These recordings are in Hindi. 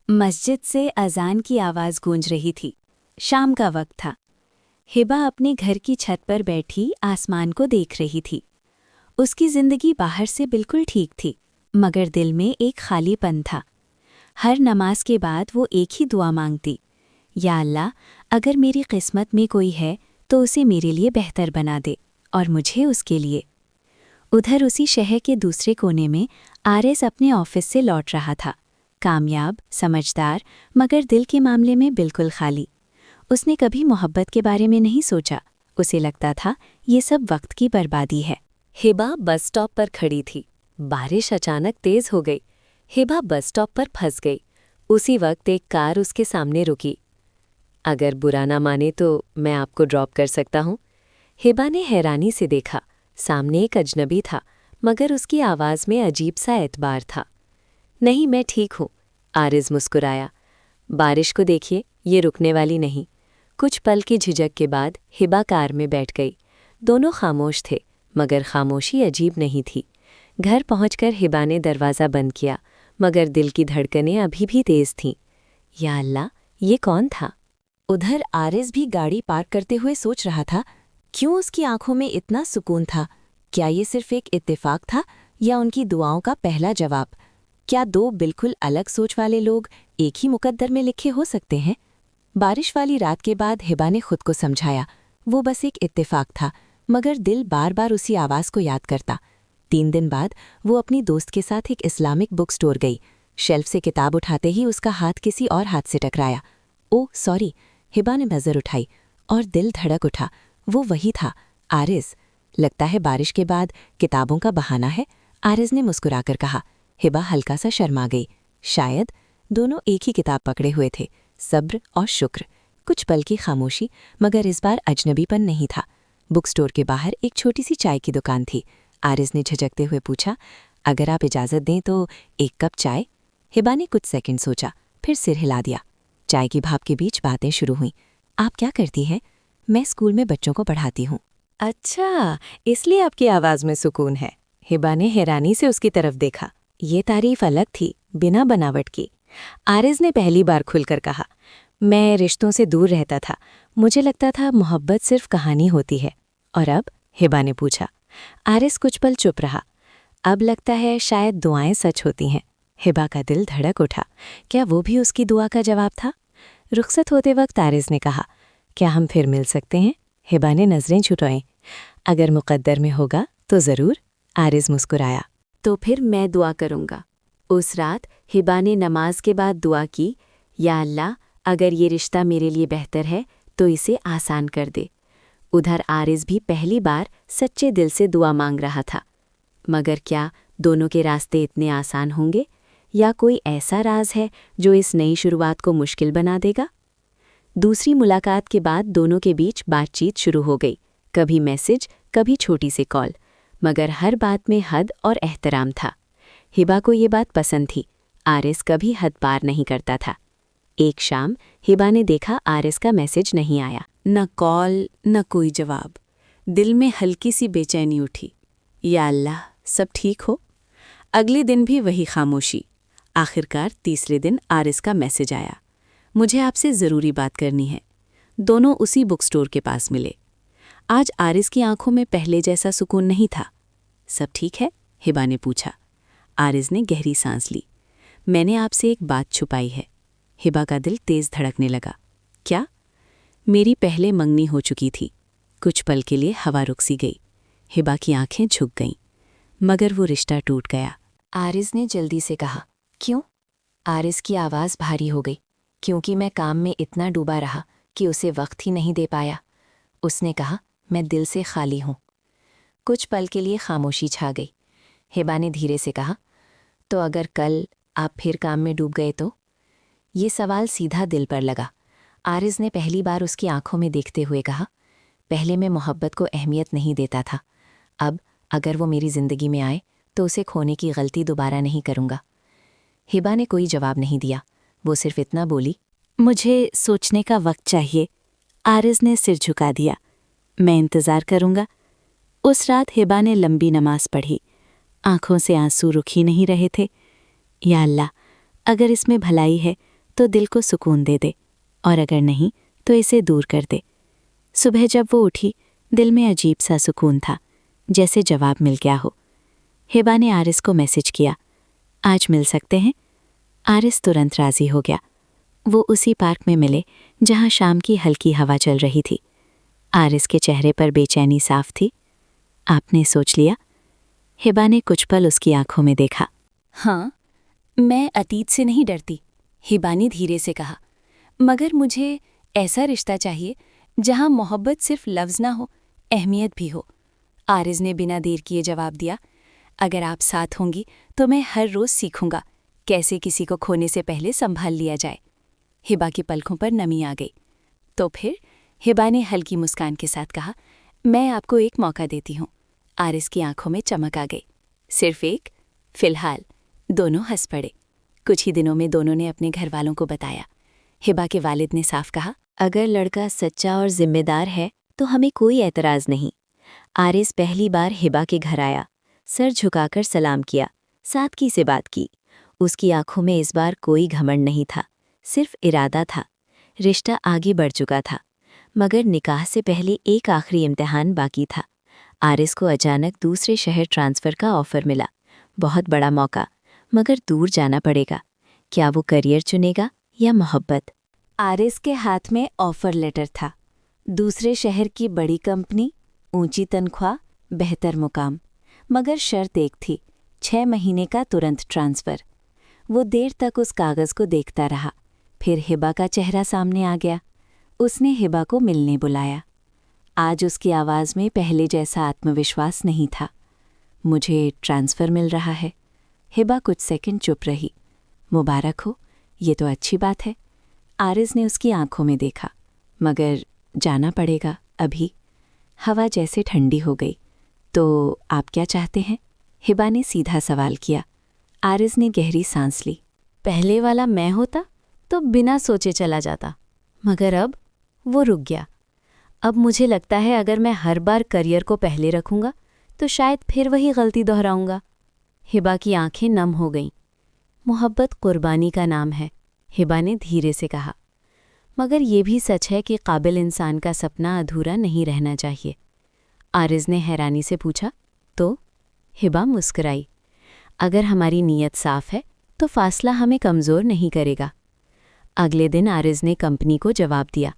मस्जिद से अजान की आवाज़ गूंज रही थी। शाम का वक्त था। हिबा अपने घर की छत पर बैठी आसमान को देख रही थी। उसकी जिंदगी बाहर से बिल्कुल ठीक थी, मगर दिल में एक खालीपन था। हर नमाज के बाद वो एक ही दुआ मांगती, या अल्लाह, अगर मेरी किस्मत में कोई है तो उसे मेरे लिए बेहतर बना दे और मुझे उसके लिए। उधर उसी शहर के दूसरे कोने में आरिस अपने ऑफिस से लौट रहा था। कामयाब, समझदार, मगर दिल के मामले में बिल्कुल खाली। उसने कभी मोहब्बत के बारे में नहीं सोचा। उसे लगता था ये सब वक्त की बर्बादी है। हिबा बस स्टॉप पर खड़ी थी। बारिश अचानक तेज हो गई। हिबा बस स्टॉप पर फंस गई। उसी वक्त एक कार उसके सामने रुकी। अगर बुरा ना माने तो मैं आपको ड्रॉप कर सकता हूँ। हिबा ने हैरानी से देखा। सामने एक अजनबी था, मगर उसकी आवाज़ में अजीब सा एतबार था। नहीं, मैं ठीक हूँ, आरिज़ मुस्कुराया। बारिश को देखिए, ये रुकने वाली नहीं। कुछ पल की झिझक के बाद हिबा कार में बैठ गई। दोनों खामोश थे, मगर खामोशी अजीब नहीं थी। घर पहुंचकर हिबा ने दरवाज़ा बंद किया, मगर दिल की धड़कनें अभी भी तेज थीं। या अल्लाह, ये कौन था? उधर आरिस भी गाड़ी पार्क करते हुए सोच रहा था, क्यों उसकी आंखों में इतना सुकून था? क्या ये सिर्फ एक इत्तेफाक था या उनकी दुआओं का पहला जवाब? क्या दो बिल्कुल अलग सोच वाले लोग एक ही मुकद्दर में लिखे हो सकते हैं? बारिश वाली रात के बाद हिबा ने खुद को समझाया, वो बस एक इत्तेफाक था, मगर दिल बार बार उसी आवाज़ को याद करता। 3 दिन बाद वो अपनी दोस्त के साथ एक इस्लामिक बुक स्टोर गई। शेल्फ से किताब उठाते ही उसका हाथ किसी और हाथ से टकराया। ओह सॉरी, हिबा ने नज़र उठाई और दिल धड़क उठा। वो वही था, आरिस। लगता है बारिश के बाद किताबों का बहाना है, आरिस ने मुस्कुराकर कहा। हिबा हल्का सा शर्मा गई। शायद दोनों एक ही किताब पकड़े हुए थे, सब्र और शुक्र। कुछ पल की खामोशी, मगर इस बार अजनबीपन नहीं था। बुक स्टोर के बाहर एक छोटी सी चाय की दुकान थी। आरिस ने झिझकते हुए पूछा, अगर आप इजाज़त दें तो एक कप चाय? हिबा ने कुछ सेकंड सोचा, फिर सिर हिला दिया। चाय की भाप के बीच बातें शुरू हुईं। आप क्या करती हैं? मैं स्कूल में बच्चों को पढ़ाती हूँ। अच्छा, इसलिए आपकी आवाज़ में सुकून है। हिबा ने हैरानी से उसकी तरफ देखा। ये तारीफ अलग थी, बिना बनावट की। आरिज़ ने पहली बार खुलकर कहा, मैं रिश्तों से दूर रहता था। मुझे लगता था मोहब्बत सिर्फ कहानी होती है। और अब? हिबा ने पूछा। आरिज़ कुछ पल चुप रहा। अब लगता है शायद दुआएं सच होती हैं। हिबा का दिल धड़क उठा। क्या वो भी उसकी दुआ का जवाब था? रुखसत होते वक्त आरिज़ ने कहा, क्या हम फिर मिल सकते हैं? हिबा ने नज़रें झुकाईं। अगर मुकद्दर में होगा तो ज़रूर, आरिज़ मुस्कुराया। तो फिर मैं दुआ करूँगा। उस रात हिबा ने नमाज के बाद दुआ की, या अल्लाह, अगर ये रिश्ता मेरे लिए बेहतर है तो इसे आसान कर दे। उधर आरिस भी पहली बार सच्चे दिल से दुआ मांग रहा था। मगर क्या दोनों के रास्ते इतने आसान होंगे, या कोई ऐसा राज है जो इस नई शुरुआत को मुश्किल बना देगा? दूसरी मुलाकात के बाद दोनों के बीच बातचीत शुरू हो गई। कभी मैसेज, कभी छोटी सी कॉल, मगर हर बात में हद और एहतराम था। हिबा को ये बात पसंद थी। आरिस कभी हद पार नहीं करता था। एक शाम हिबा ने देखा आरिस का मैसेज नहीं आया। न कॉल, न कोई जवाब। दिल में हल्की सी बेचैनी उठी। या अल्लाह, सब ठीक हो? अगले दिन भी वही खामोशी। आखिरकार तीसरे दिन आरिस का मैसेज आया, मुझे आपसे ज़रूरी बात करनी है। दोनों उसी बुक स्टोर के पास मिले। आज आरिस की आंखों में पहले जैसा सुकून नहीं था। सब ठीक है? हिबा ने पूछा। आरिस ने गहरी सांस ली। मैंने आपसे एक बात छुपाई है। हिबा का दिल तेज धड़कने लगा। क्या? मेरी पहले मंगनी हो चुकी थी। कुछ पल के लिए हवा रुक सी गई। हिबा की आंखें झुक गईं, मगर वो रिश्ता टूट गया। आरिस ने जल्दी से कहा, क्यों? आरिस की आवाज़ भारी हो गई। क्योंकि मैं काम में इतना डूबा रहा कि उसे वक्त ही नहीं दे पाया। उसने कहा, मैं दिल से खाली हूँ। कुछ पल के लिए खामोशी छा गई। हिबा ने धीरे से कहा, तो अगर कल आप फिर काम में डूब गए तो? ये सवाल सीधा दिल पर लगा। आरिस ने पहली बार उसकी आंखों में देखते हुए कहा, पहले मैं मोहब्बत को अहमियत नहीं देता था। अब अगर वो मेरी ज़िंदगी में आए तो उसे खोने की गलती दोबारा नहीं करूँगा। हिबा ने कोई जवाब नहीं दिया। वो सिर्फ इतना बोली, मुझे सोचने का वक्त चाहिए। आरिस ने सिर झुका दिया। मैं इंतज़ार करूँगा। उस रात हिबा ने लंबी नमाज पढ़ी। आंखों से आंसू रुक ही नहीं रहे थे। या अल्लाह, अगर इसमें भलाई है तो दिल को सुकून दे दे, और अगर नहीं तो इसे दूर कर दे। सुबह जब वो उठी, दिल में अजीब सा सुकून था, जैसे जवाब मिल गया हो। हिबा ने आरिस को मैसेज किया, आज मिल सकते हैं? आरिस तुरंत राजी हो गया। वो उसी पार्क में मिले जहां शाम की हल्की हवा चल रही थी। आरिस के चेहरे पर बेचैनी साफ थी। आपने सोच लिया? हिबा ने कुछ पल उसकी आंखों में देखा। हाँ, मैं अतीत से नहीं डरती, हिबा ने धीरे से कहा, मगर मुझे ऐसा रिश्ता चाहिए जहां मोहब्बत सिर्फ लफ्ज़ ना हो, अहमियत भी हो। आरिज़ ने बिना देर किए जवाब दिया, अगर आप साथ होंगी तो मैं हर रोज़ सीखूंगा कैसे किसी को खोने से पहले संभाल लिया जाए। हिबा की पलकों पर नमी आ गई। तो फिर हिबा ने हल्की मुस्कान के साथ कहा, मैं आपको एक मौका देती हूँ। आरिज़ की आंखों में चमक आ गई। सिर्फ एक? फिलहाल। दोनों हंस पड़े। कुछ ही दिनों में दोनों ने अपने घर वालों को बताया। हिबा के वालिद ने साफ कहा, अगर लड़का सच्चा और जिम्मेदार है तो हमें कोई एतराज़ नहीं। आरिस पहली बार हिबा के घर आया, सर झुकाकर सलाम किया, सादगी से बात की। उसकी आंखों में इस बार कोई घमंड नहीं था, सिर्फ इरादा था। रिश्ता आगे बढ़ चुका था, मगर निकाह से पहले एक आखिरी इम्तिहान बाकी था। आरिस को अचानक दूसरे शहर ट्रांसफ़र का ऑफ़र मिला। बहुत बड़ा मौका, मगर दूर जाना पड़ेगा। क्या वो करियर चुनेगा या मोहब्बत? आरिस के हाथ में ऑफर लेटर था। दूसरे शहर की बड़ी कंपनी, ऊंची तनख्वाह, बेहतर मुकाम। मगर शर्त एक थी, 6 महीने का तुरंत ट्रांसफ़र। वो देर तक उस कागज़ को देखता रहा। फिर हिबा का चेहरा सामने आ गया। उसने हिबा को मिलने बुलाया। आज उसकी आवाज़ में पहले जैसा आत्मविश्वास नहीं था। मुझे ट्रांसफ़र मिल रहा है। हिबा कुछ सेकंड चुप रही। मुबारक हो, ये तो अच्छी बात है। आरिज़ ने उसकी आंखों में देखा, मगर जाना पड़ेगा अभी। हवा जैसे ठंडी हो गई। तो आप क्या चाहते हैं? हिबा ने सीधा सवाल किया। आरिज़ ने गहरी सांस ली। पहले वाला मैं होता तो बिना सोचे चला जाता, मगर अब वो रुक गया। अब मुझे लगता है अगर मैं हर बार करियर को पहले रखूंगा तो शायद फिर वही गलती दोहराऊंगा। हिबा की आंखें नम हो गईं। मोहब्बत कुर्बानी का नाम है, हिबा ने धीरे से कहा। मगर ये भी सच है कि काबिल इंसान का सपना अधूरा नहीं रहना चाहिए। आरिज़ ने हैरानी से पूछा, तो? हिबा मुस्कुराई। अगर हमारी नीयत साफ है तो फासला हमें कमज़ोर नहीं करेगा। अगले दिन आरिज़ ने कंपनी को जवाब दिया,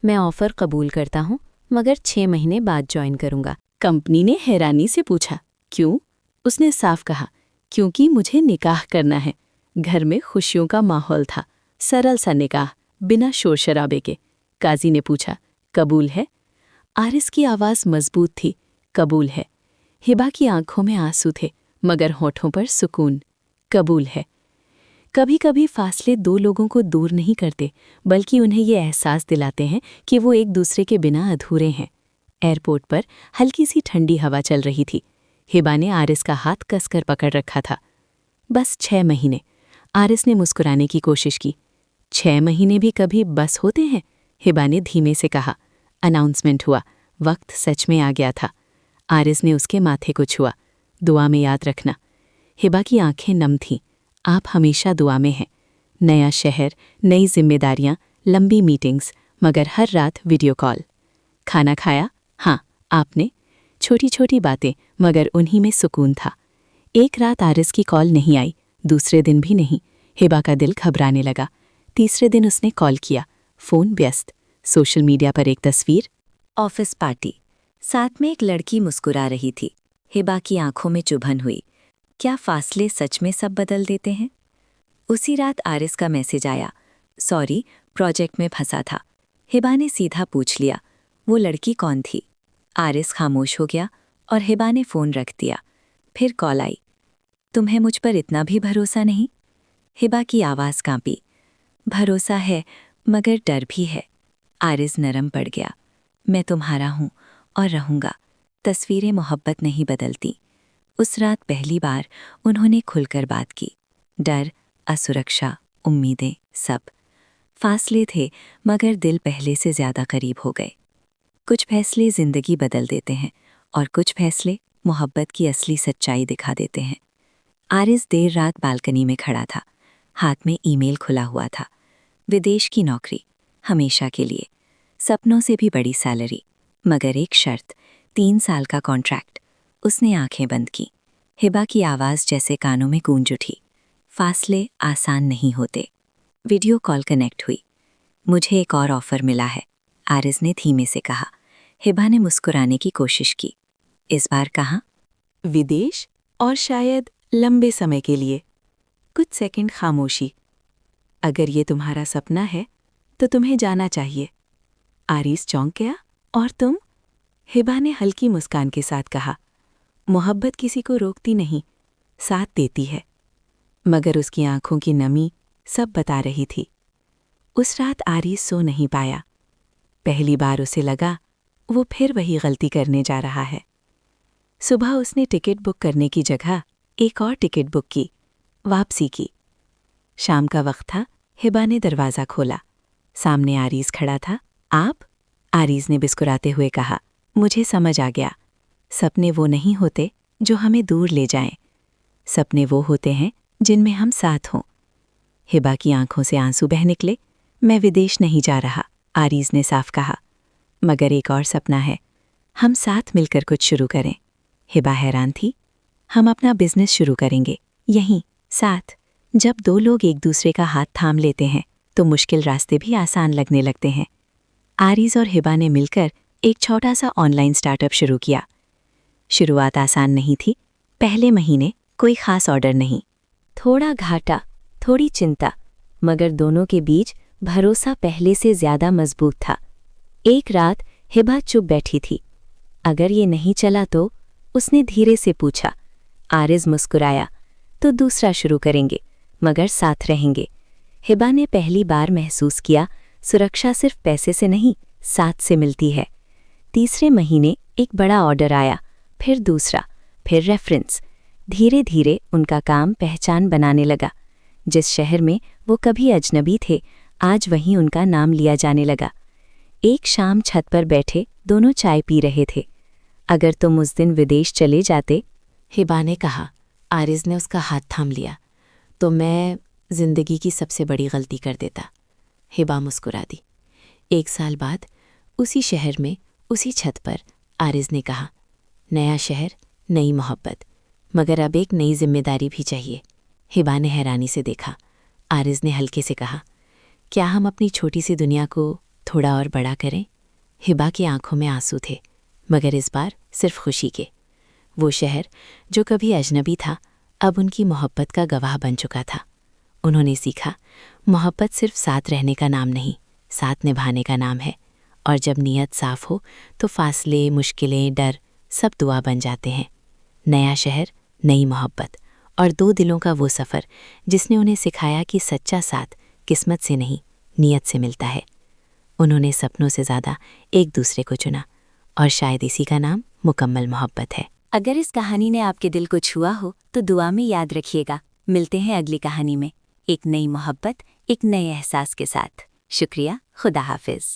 मैं ऑफ़र कबूल करता हूँ, मगर 6 महीने बाद ज्वाइन करूँगा। कंपनी ने हैरानी से पूछा, क्यों? उसने साफ कहा, क्योंकि मुझे निकाह करना है। घर में खुशियों का माहौल था, सरल सा निकाह, बिना शोर शराबे के। काजी ने पूछा, कबूल है? आरिस की आवाज़ मजबूत थी, कबूल है। हिबा की आंखों में आंसू थे, मगर होठों पर सुकून। कबूल है। कभी कभी फासले दो लोगों को दूर नहीं करते, बल्कि उन्हें ये एहसास दिलाते हैं कि वो एक दूसरे के बिना अधूरे हैं। एयरपोर्ट पर हल्की सी ठंडी हवा चल रही थी। हिबा ने आरिस का हाथ कसकर पकड़ रखा था। बस 6 महीने। आरिस ने मुस्कुराने की कोशिश की। 6 महीने भी कभी बस होते हैं? हिबा ने धीमे से कहा। अनाउंसमेंट हुआ, वक्त सच में आ गया था। आरिस ने उसके माथे को छुआ। दुआ में याद रखना। हिबा की आंखें नम थीं। आप हमेशा दुआ में हैं। नया शहर, नई जिम्मेदारियां, लंबी मीटिंग्स, मगर हर रात वीडियो कॉल। खाना खाया? हाँ, आपने? छोटी छोटी बातें, मगर उन्हीं में सुकून था। एक रात आरिस की कॉल नहीं आई, दूसरे दिन भी नहीं। हिबा का दिल घबराने लगा। तीसरे दिन उसने कॉल किया, फ़ोन व्यस्त। सोशल मीडिया पर एक तस्वीर, ऑफिस पार्टी, साथ में एक लड़की मुस्कुरा रही थी। हिबा की आंखों में चुभन हुई। क्या फासले सच में सब बदल देते हैं? उसी रात आरिस का मैसेज आया, सॉरी, प्रोजेक्ट में फंसा था। हिबा ने सीधा पूछ लिया, वो लड़की कौन थी? आरिस खामोश हो गया और हिबा ने फ़ोन रख दिया। फिर कॉल आई, तुम्हें मुझ पर इतना भी भरोसा नहीं? हिबा की आवाज़ कांपी। भरोसा है, मगर डर भी है। आरिस नरम पड़ गया। मैं तुम्हारा हूँ और रहूँगा। तस्वीरें मोहब्बत नहीं बदलती। उस रात पहली बार उन्होंने खुलकर बात की। डर, असुरक्षा, उम्मीदें, सब। फासले थे, मगर दिल पहले से ज़्यादा करीब हो गए। कुछ फैसले ज़िंदगी बदल देते हैं और कुछ फैसले मोहब्बत की असली सच्चाई दिखा देते हैं। आरिस देर रात बालकनी में खड़ा था। हाथ में ईमेल खुला हुआ था। विदेश की नौकरी, हमेशा के लिए, सपनों से भी बड़ी सैलरी, मगर एक शर्त, 3 साल का कॉन्ट्रैक्ट। उसने आंखें बंद की। हिबा की आवाज़ जैसे कानों में गूंज उठी। फासले आसान नहीं होते। वीडियो कॉल कनेक्ट हुई। मुझे एक और ऑफ़र मिला है, आरिज़ ने धीमे से कहा। हिबा ने मुस्कुराने की कोशिश की। इस बार कहाँ? विदेश, और शायद लंबे समय के लिए। कुछ सेकंड खामोशी। अगर ये तुम्हारा सपना है तो तुम्हें जाना चाहिए। आरिस चौंक गया। और तुम? हिबा ने हल्की मुस्कान के साथ कहा। मोहब्बत किसी को रोकती नहीं, साथ देती है। मगर उसकी आंखों की नमी सब बता रही थी। उस रात आरिस सो नहीं पाया। पहली बार उसे लगा वो फिर वही गलती करने जा रहा है। सुबह उसने टिकट बुक करने की जगह एक और टिकट बुक की, वापसी की। शाम का वक्त था। हिबा ने दरवाज़ा खोला। सामने आरिस खड़ा था। आप? आरिस ने बिस्कुराते हुए कहा। मुझे समझ आ गया। सपने वो नहीं होते जो हमें दूर ले जाएं। सपने वो होते हैं जिनमें हम साथ हों। हिबा की आंखों से आंसू बह निकले। मैं विदेश नहीं जा रहा, आरिस ने साफ कहा। मगर एक और सपना है, हम साथ मिलकर कुछ शुरू करें। हिबा हैरान थी। हम अपना बिजनेस शुरू करेंगे, यहीं, साथ। जब दो लोग एक दूसरे का हाथ थाम लेते हैं तो मुश्किल रास्ते भी आसान लगने लगते हैं। आरिस और हिबा ने मिलकर एक छोटा सा ऑनलाइन स्टार्टअप शुरू किया। शुरुआत आसान नहीं थी। पहले महीने कोई खास ऑर्डर नहीं, थोड़ा घाटा, थोड़ी चिंता, मगर दोनों के बीच भरोसा पहले से ज्यादा मजबूत था। एक रात हिबा चुप बैठी थी। अगर ये नहीं चला तो? उसने धीरे से पूछा। आरिस मुस्कुराया। तो दूसरा शुरू करेंगे, मगर साथ रहेंगे। हिबा ने पहली बार महसूस किया, सुरक्षा सिर्फ पैसे से नहीं, साथ से मिलती है। तीसरे महीने एक बड़ा ऑर्डर आया, फिर दूसरा, फिर रेफरेंस। धीरे धीरे उनका काम पहचान बनाने लगा। जिस शहर में वो कभी अजनबी थे, आज वहीं उनका नाम लिया जाने लगा। एक शाम छत पर बैठे दोनों चाय पी रहे थे। अगर तुम उस दिन विदेश चले जाते, हिबा ने कहा। आरिस ने उसका हाथ थाम लिया। तो मैं जिंदगी की सबसे बड़ी गलती कर देता। हिबा मुस्कुरा दी। 1 साल बाद उसी शहर में, उसी छत पर आरिस ने कहा, नया शहर, नई मोहब्बत, मगर अब एक नई जिम्मेदारी भी चाहिए। हिबा ने हैरानी से देखा। आरिस ने हल्के से कहा, क्या हम अपनी छोटी सी दुनिया को थोड़ा और बड़ा करें? हिबा की आंखों में आंसू थे, मगर इस बार सिर्फ खुशी के। वो शहर जो कभी अजनबी था, अब उनकी मोहब्बत का गवाह बन चुका था। उन्होंने सीखा, मोहब्बत सिर्फ साथ रहने का नाम नहीं, साथ निभाने का नाम है। और जब नीयत साफ हो तो फासले, मुश्किलें, डर सब दुआ बन जाते हैं। नया शहर, नई मोहब्बत, और 2 दिलों का वो सफ़र जिसने उन्हें सिखाया कि सच्चा साथ किस्मत से नहीं, नीयत से मिलता है। उन्होंने सपनों से ज़्यादा एक दूसरे को चुना, और शायद इसी का नाम मुकम्मल मोहब्बत है। अगर इस कहानी ने आपके दिल को छुआ हो तो दुआ में याद रखिएगा। मिलते हैं अगली कहानी में, एक नई मोहब्बत, एक नए एहसास के साथ। शुक्रिया, खुदा हाफिज।